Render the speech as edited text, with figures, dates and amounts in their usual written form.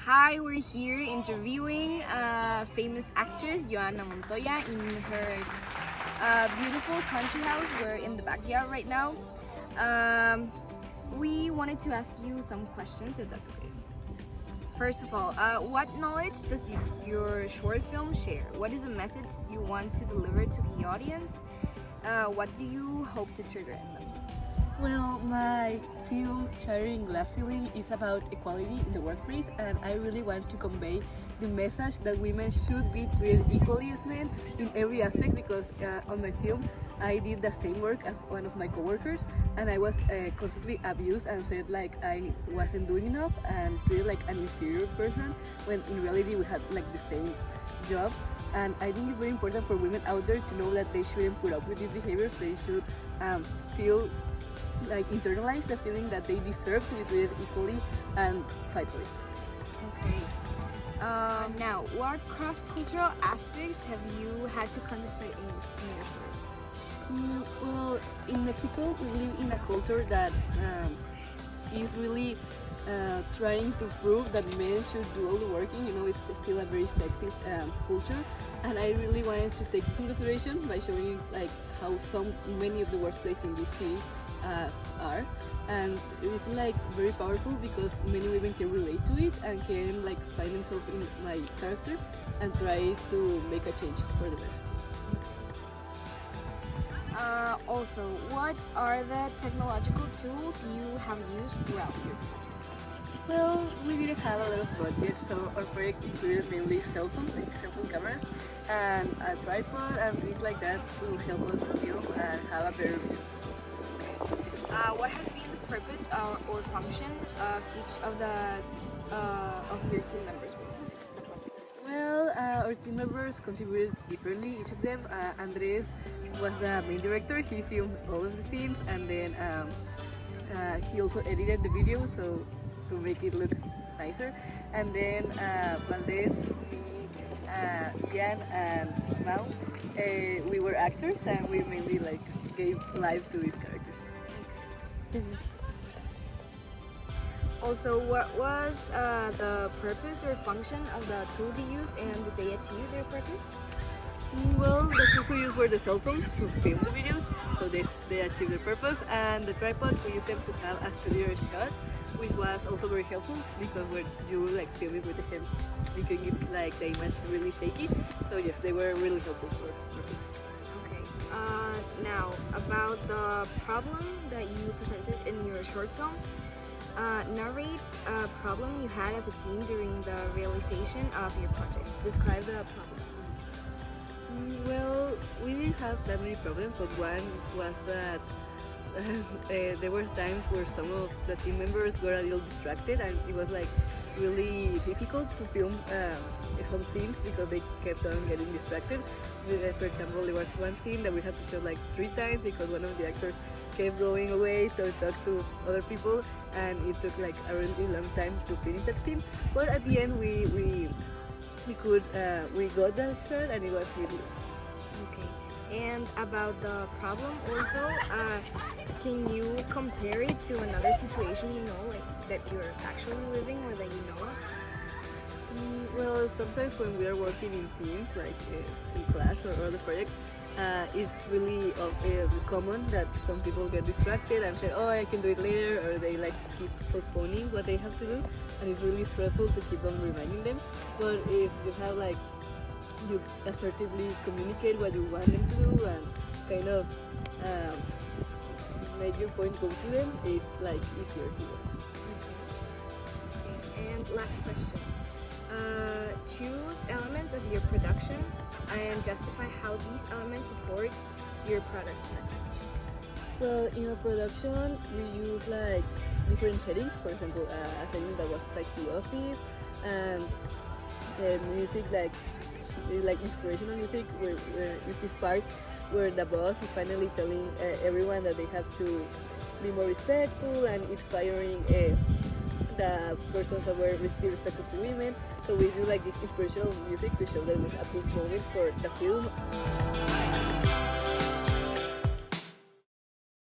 Hi, we're here interviewing famous actress Joanna Montoya in her beautiful country house. We're in the backyard right now. We wanted to ask you some questions, if that's okay. First of all, what knowledge does your short film share? What is the message you want to deliver to the audience? What do you hope to trigger in them? Well, my film Shattering Glass Ceiling is about equality in the workplace, and I really want to convey the message that women should be treated equally as men in every aspect, because on my film I did the same work as one of my coworkers, and I was constantly abused and said like I wasn't doing enough and treated like an inferior person, when in reality we had like the same job. And I think it's very important for women out there to know that they shouldn't put up with these behaviors. They should feel like internalize the feeling that they deserve to be treated equally and fight for it. Okay. Now, what cross-cultural aspects have you had to contemplate in your story? Well, in Mexico, we live in a culture that is really trying to prove that men should do all the working. You know, it's still a very sexist culture, and I really wanted to take it into consideration by showing like how many of the workplaces in this city are, and it's like very powerful because many women can relate to it and can like find themselves in my character and try to make a change for the better. Also, what are the technological tools you have used throughout your project? Well, we didn't have a lot of budget, so our project included mainly cell phones, like cell phone cameras, and a tripod and things like that to help us film and have a better visual. What has been the purpose or function of each of your team members with the project? Well, our team members contributed differently, each of them. Andres was the main director. He filmed all of the scenes, and then he also edited the video so to make it look nicer. And then Valdez, me, Ian, and Mau, we were actors, and we mainly like gave life to these characters. Also, what was the purpose or function of the tools you used, and did they achieve their purpose? Well, the tools we used were the cell phones to film the videos, so they achieved their purpose, and the tripod we used them to have a steadier shot, which was also very helpful because when you like film it with the hand, you can get like the image really shaky. So yes, they were really helpful for me. Okay. Now, about the problem that you presented in your short film, narrate a problem you had as a team during the realization of your project. Describe the problem. Well, we didn't have that many problems, but one was that there were times where some of the team members were a little distracted, and it was like really difficult to film some scenes because they kept on getting distracted. For example, there was one scene that we had to show like 3 times because one of the actors kept going away to talk to other people, and it took like a really long time to finish that scene. But at the end, we got that shot, and it was really. Okay. And about the problem also, can you compare it to another situation you know, like that you're actually living or that you know of? Well, sometimes when we are working in teams, like in class or other projects, it's really common that some people get distracted and say, "Oh, I can do it later," or they like keep postponing what they have to do, and it's really stressful to keep on reminding them. But if you have like you assertively communicate what you want them to do and kind of make your point go to them, it's like easier to do. Okay. And last question. Choose elements of your production and justify how these elements support your product's message. Well, in our production, we use like different settings. For example, a setting that was like the office, and music like inspirational music, where with this part where the boss is finally telling everyone that they have to be more respectful and inspiring the persons that were respectful to women. So we do like this inspirational music to show that it was a big moment for the film.